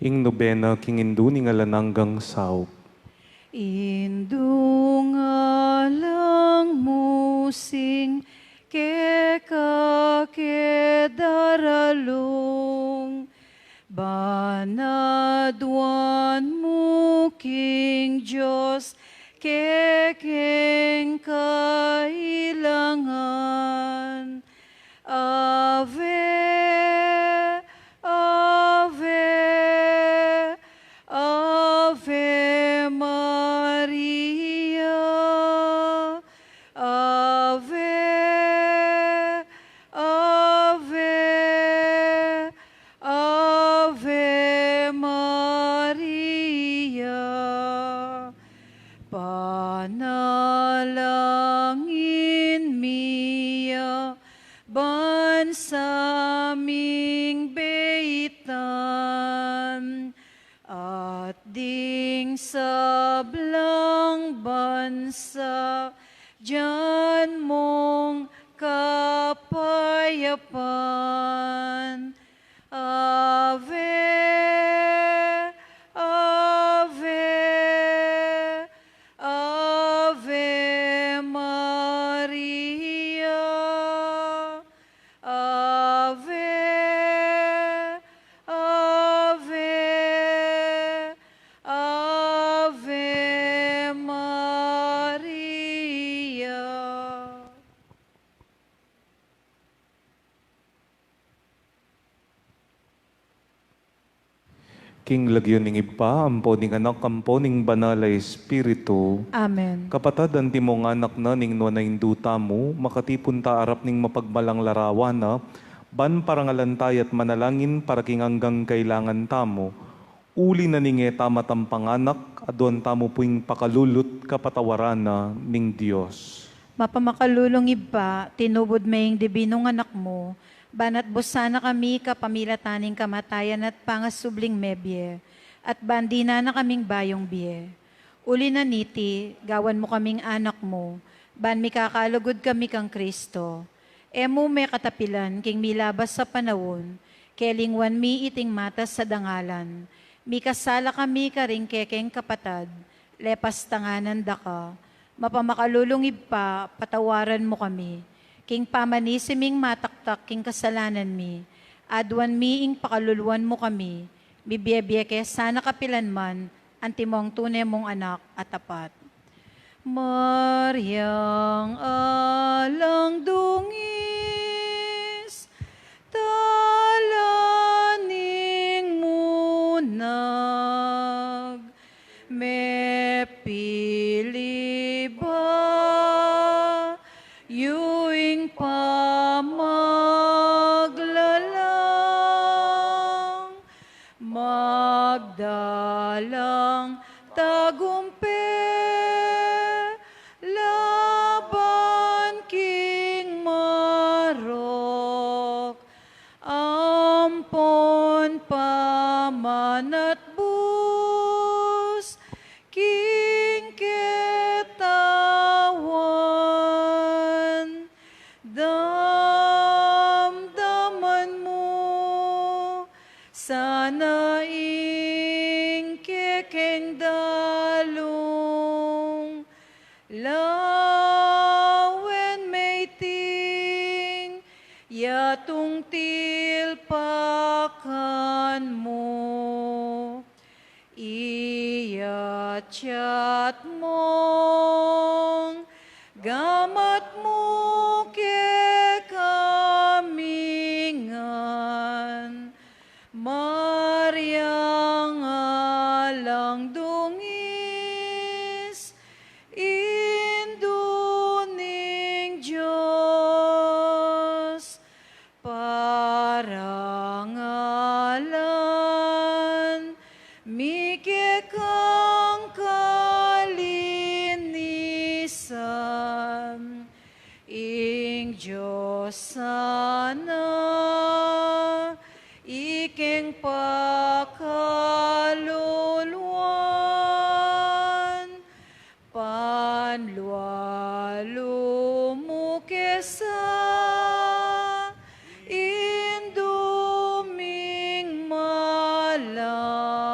Ing nobena king induni nga lananggang sao. Indungalang musing kekakedaralong banadwan mo King Diyos kekeng kailangan. Ave, Ave, Ave Maria. Ave, Ave, Ave Maria. Panalangin miya bansaming beitan at ding sablang bansa diyan mong kapayapan. Ave, Ave, Ave Maria. Ave, Ave, Ave Maria. King lagyo ning ipa, ampo ning anak, ampo ning banalay espiritu. Amen. Kapatadan ti mong anak na ning no na induta mo, makatipon ta arap ning mapagmalang larawan na, ban parangalantay at manalangin para king hanggang kailangan tamo. Uli na ning tama panganak, adon tamo puing pakalulot kapatawaran na ning Diyos. Mapamakalulong iba, tinubod maying dibinong anak mo, banat busana kami kapamilataning kamatayan at pangasubling mebye, at bandina na kaming bayong biye. Uli na niti, gawan mo kaming anak mo, ban mi kakalugod kami kang Kristo. Emo may katapilan, king milabas sa panawon, kelingwan mi iting matas sa dangalan. Mi kasala kami karing kekeng kapatad, lepas tanganan da ka. Mapamakalulungib pa, patawaran mo kami. King pamanisiming mataktak king kasalanan mi. Adwan mi ing pakaluluan mo kami. Bibiyebiyeke sana kapilan man, antimong tunay mong anak at tapat. Maryang alang dungis, talaning munag, me pili ba, yuing pamaglalang, magdalang tagumpe, laban king marok, ampon pamanat bus, king ketawan, damdaman mo, sana ing kekeng dalong, lawen may ting, yatung tilpakan mo, iyachat mong, gamat mo kekamingan, Maryang alang dungis, induning Diyos, parangalan, mikikang kalinisan, ing Diyos sana, iking pakaluluan, panlualumukesa, induming malang,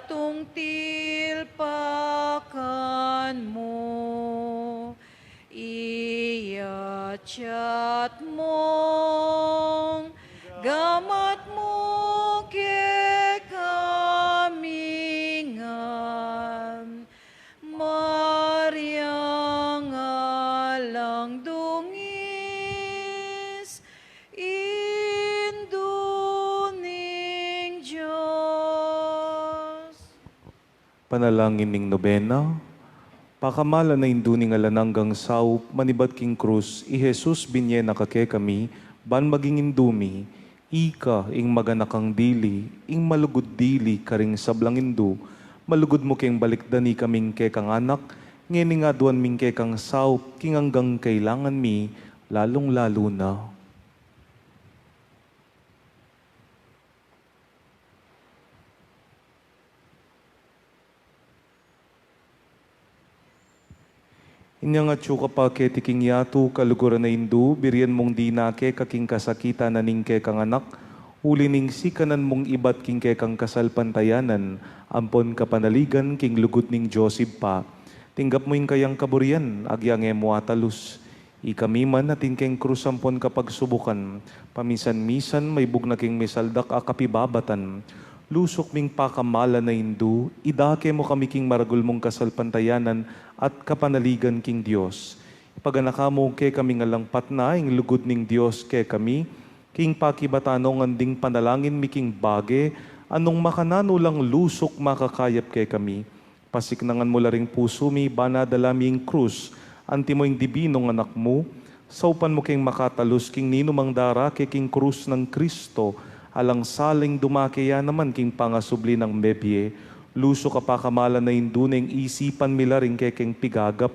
tungtil pakan mo, iyachat mong gamat mo ke kamingan, Maryang alang dungis, induning Diyos. Panalangin ning nobena. Pakamala na induning alananggang sao, manibat king krus, i Jesus binye nakake kami, ban maging indumi, ika ing maganakang dili, ing malugod dili karing sablang indu, malugod mo keng balikdani kaming kekang anak, ngeni nga duan ming kekang sao, king hanggang kailangan mi, lalong lalo na. Inya nga tsuka pa ketiking yatu kaluguran na indu, birian mong di nake kaking kasakita na ning kekang anak, uli ning sikanan mong ibat king kekang kasalpantayanan, ampon kapanaligan king lugut ning Joseph pa. Tinggap mo yung kayang kaburian, agyang mo atalus. Ikamiman natin keng krus ampon kapag subukan, pamisan-misan may bugna king misaldak akapibabatan. Lusok ming pakamala na indu, idake mo kami king maragul mong kasalpantayanan at kapanaligan king Diyos. Ipaganaka mo ke kami ngalangpat na, ing lugod ning Diyos ke kami, king pakibatanong anding panalangin mi king bage, anong makanano lang lusok makakayap ke kami. Pasiknangan mo laring puso mi, banadalami ing krus, anti mo ing dibinong anak mo, saupan mo king makatalus king ninumang dara ke king krus ng Kristo, alang saling dumakeya naman king pangasubli ng bebye, luso kapakamala na induneng isipan milaring kekeng pigagap,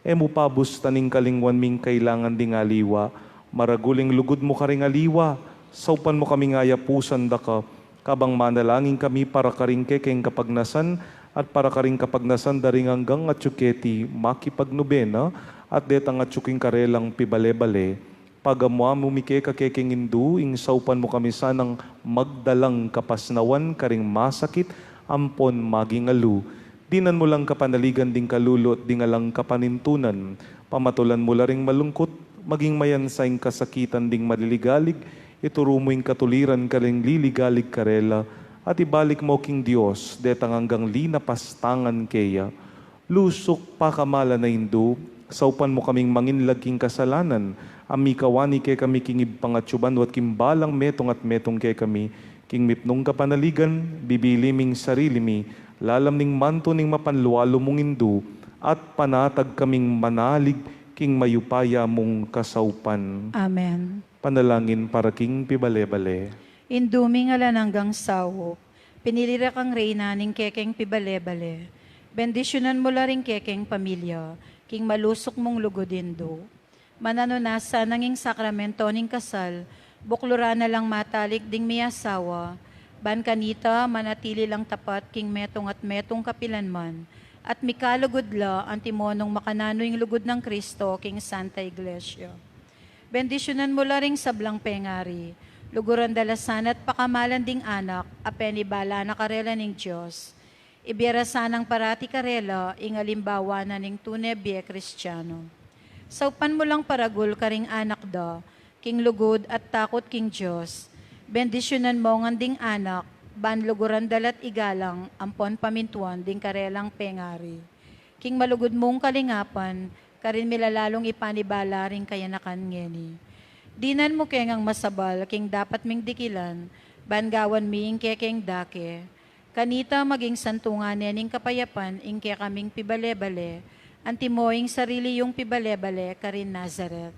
mo pabus taning kalingwan ming kailangan ding aliwa, maraguling lugod mo karing aliwa, saupan mo kaming ayapusan da ka, kabang manalangin kami para karing kekeng kapagnasan, at para karing kapagnasan daring hanggang at tsuketi makipagnobena, at detang at tsuking karelang pibale-bale, pagamwa mo mike kakeking indu, ing saupan mo kami sanang magdalang kapasnawan karing masakit, ampon maging alu. Dinan mo lang kapanaligan ding kalulot, ding alang kapanintunan, pamatulan mo laring malungkot, maging mayansaing kasakitan ding maliligalig, ituro mo ing katuliran karing liligalig karela, at ibalik mo king Diyos, detang hanggang linapastangan keya. Lusok pakamala na indu, saupan mo kaming manginlag king kasalanan, ami kawani ke kami kingib pangatsuban, wat kimbalang metong at metong ke kami, king mipnong kapanaligan, bibiliming sarili mi, lalam ning manto ning mapanlualo mong indu, at panatag kaming manalig, king mayupaya mong kasaupan. Amen. Panalangin para king pibale-bale. Induming alananggang sawop, pinilira kang reyna ning kekeng pibale-bale. Bendisyonan mo la ring kekeng pamilya, king malusok mong lugodin do. Mananunasa nanging sakramento ning kasal, buklura na lang matalik ding may asawa, ban kanita manatili lang tapat king metong at metong kapilanman, at mikalugod la ang timonong makanano yung lugod ng Kristo king Santa Iglesia. Bendisyonan mo la ring sablang pengari, luguran dalasan at pakamalan ding anak, apenibala na karela ning Diyos. Ibira sanang parati karela, ingalimbawa na ning tunebye Kristiyano. Saupan mo lang paragul karing anak da, king lugod at takot king Diyos. Bendisyonan mo ng ding anak, ban luguran dalat igalang, ampon pamintuan ding karelang pengari. King malugod mong kalingapan, karin milalalong ipanibala ring kayanakan ngeni. Dinan mo kengang masabal, king dapat ming dikilan, ban gawan miing kekeng dake. Kanita maging santungan nening kapayapan, ingke kaming pibale-bale, antimoing sarili yung pibale-bale karin Nazaret.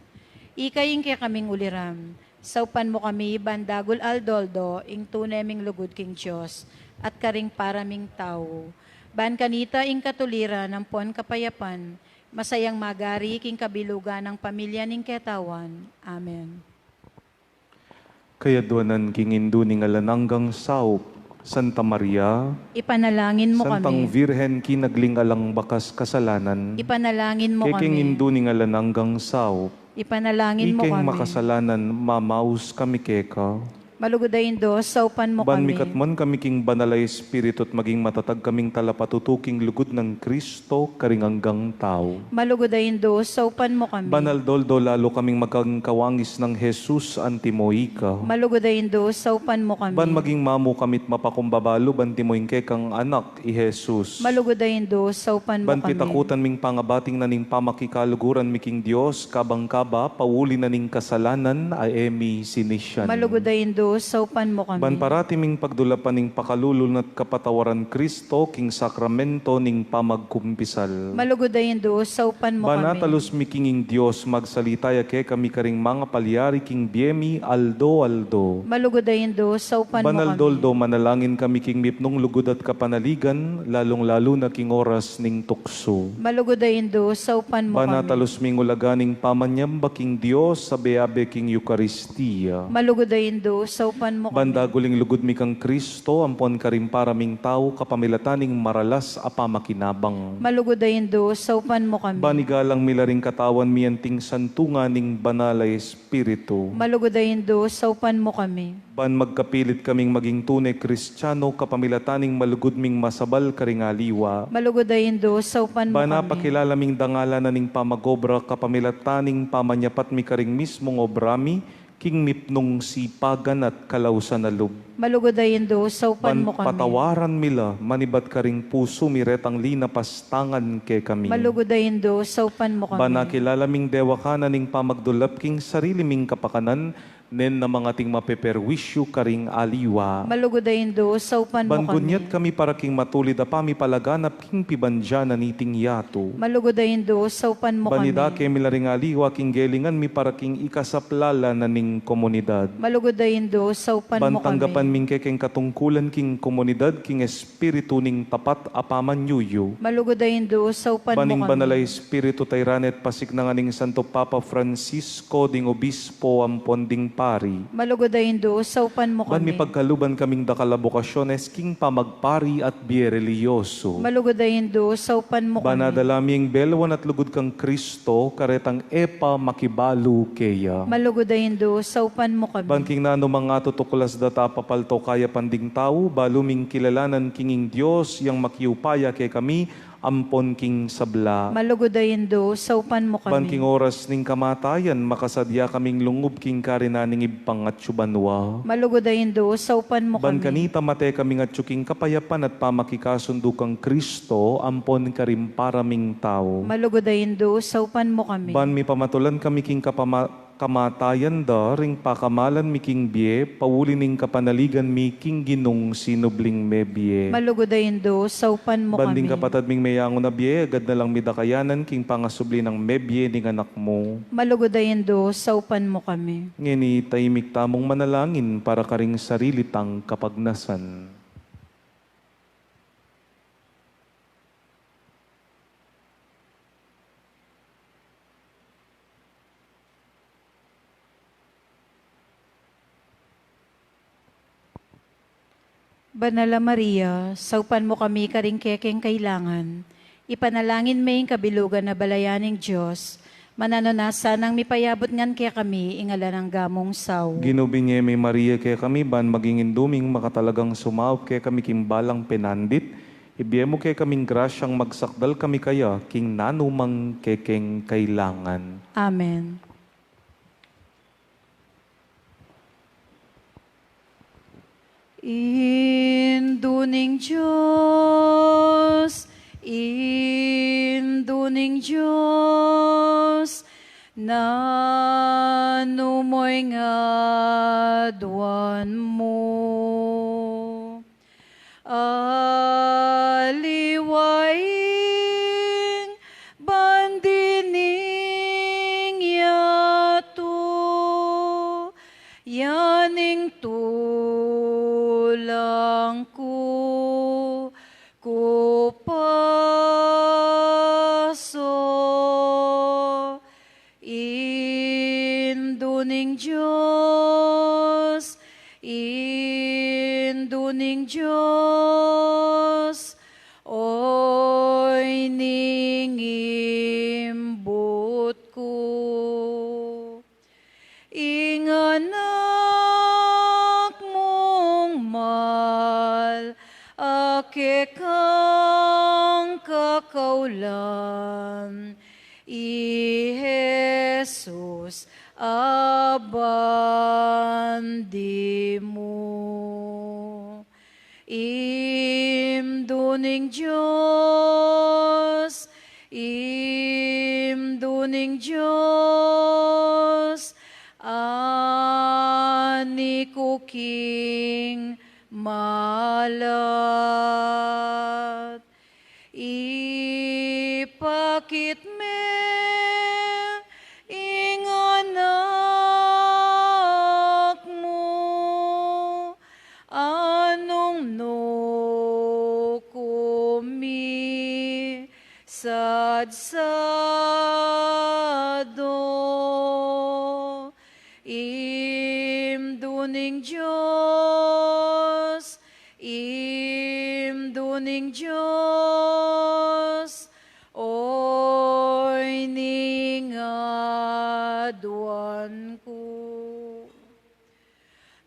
Ikaying kaya kaming uliram, saupan mo kami bandagul aldoldo, ing tuneming lugod king Diyos, at karing paraming tao. Ban kanita ing katulira ng pon kapayapan, masayang magari king kabilugan ng pamilya ning ketawan. Amen. Kaya duanan king indu ning alananggang saup, Santa Maria, Ipanalangin mo Santang kami. Virhen kinagling alang bakas kasalanan, Ipanalangin mo keking kami. indu ning alananggang saup, Ipanalangin mo ikeng kami. makasalanan mamaus kami keka, Malugodayin do, saupan mo Ban kami. mikatman kami king banalay espiritu at maging matatag kaming talapatutuking lugod ng Kristo karing hanggang tao. Malugodayin do, saupan mo kami. Banal doldo lalo kaming magkawangis ng Jesus antimoika. Malugodayin do, saupan mo kami. Ban maging mamu kamit mapakumbabalo ban timoing kang anak i Jesus. Malugodayin do, saupan mo Ban kami. pitakutan ming pangabating na ning pamakikaluguran miking Dios kabang kaba pauli na ning kasalanan a emi sinisyan. Malugodayin do, saupan mo kami. Ban parati ming pagdulapan ning pakalulul at kapatawaran Kristo king sakramento ning pamagkumpisal. Malugodayin do, saupan mo kami. Banatalos mikinging Dios magsalitaya ke kami karing mga palyari king biemi aldo. Malugodayin do, saupan mo Banal kami. doldo manalangin kami king mipnong lugod at kapanaligan lalong-lalo na king oras ning tukso. Malugodayin do, saupan mo kami. Banatalos ming ulaganing pamanyamba king Dios sa beabe king Eucharistia. Malugodayin do, saupan mo kami. Bandaguling lugod mi kang Kristo, ampon karim paraming tao, kapamilataning maralas apa makinabang. Malugodayin do, saupan mo kami. Banigalang milaring katawan miyanting santunga ning banalay espiritu. Malugodayin do, saupan mo kami. Ban magkapilit kaming maging tunay Kristiyano, kapamilataning malugod ming masabal karingaliwa. Malugodayin do, saupan mo kami. Banapakilala ming dangala na ning pamagobra, kapamilataning pamanyapat mi karing mismong obrami, king mipnong sipagan at kalausan na lub. Malugodayin do, saupan mo kami. Patawaran mila, manibat karing puso miretang linapastangan ke kami. Malugodayin do, saupan mo kami. Banakilala ming dewa ka na ning pamagdulap king sarili ming kapakanan, nen na mga ting mapeperwisyo karing aliwa. Malugodayin do, saupan mo kami. Bangunyat kami para king matulid apami palaganap king pibanja na niting yato. Malugodayin do, saupan mo Banida kami. ke milaring aliwa king gelingan mi para king ikasaplala na ning komunidad. Malugodayin do, saupan mo Bantanggapan kami. ming king katungkulan king komunidad king espiritu ning tapat apaman yuyo. Malugodayin do, saupan mo Baning kami. banalay espiritu tayranet pasik na nga ning Santo Papa Francisco ding obispo ampon ding pari. Malugodayin do, saupan mo Ban mi kami. pagkaluban kaming dakalabokasyones king pamagpari at bierelyoso. Malugodayin do, saupan mo kami. Banadalaming belwan at lugod kang Kristo karetang epa makibalu keya. Malugodayin do, saupan mo kami. Banking na ano mga tutuklas data papalto kaya panding tao, baluming kilalanan kinging Diyos, yang makiupaya kay kami, ampon king sabla. Malugodayin do, saupan mo Banking kami. oras ning kamatayan, makasadya kaming lungub king karinaning ibpang at syubanwa. Malugodayin do, saupan mo Ban kami. kanita mate kaming at syuking kapayapan at pamakikasundo kang Kristo, ampon karim paraming tao. Malugodayin do, saupan mo kami. Ban mi pamatulan kami king kamatayan da, ring pakamalan mi king bie, pauli ning kapanaligan mi king ginong sinubling me bie. Malugodayin do, saupan mo Banding kami. kapatad ming mayango na bie, agad na lang midakayanan king pangasubli ng me bie ning anak mo. Malugodayin do, saupan mo kami. Ngini taimik tamong manalangin para karing sarili tang kapagnasan. Banala Maria, saupan mo kami karing kekeng kailangan. Ipanalangin may kabilugan na balayaning Diyos. Mananonasa nang mipayabot ngan kaya kami, ingala ng gamong saw. Ginubinye may Maria kaya kami ban maging induming makatalagang sumaup kaya kami kimbalang penandit. Ibiye mo kaya kaming grasyang magsakdal kami kaya king nanumang kekeng kailangan. Amen. Induning Diyos, nanumoy nga duwan mo. Aliwaing bandining yato, yaning tulang ko paso. Induning Diyos, oy ningimbot ko. Inganak kang kakaulan, I Jesus, abandi mo. Imduning Diyos, imduning Diyos, ani kuking malat. Ipakit me ing anak mo, anong no kumi sadsado. Imduning Diyos, imduning Diyos, oy ningadwan ko.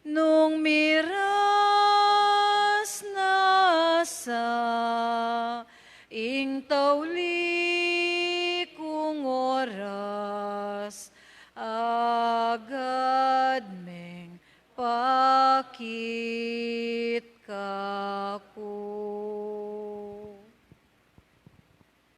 Nung miras na sa ing tawli kong oras, agad meng pakita.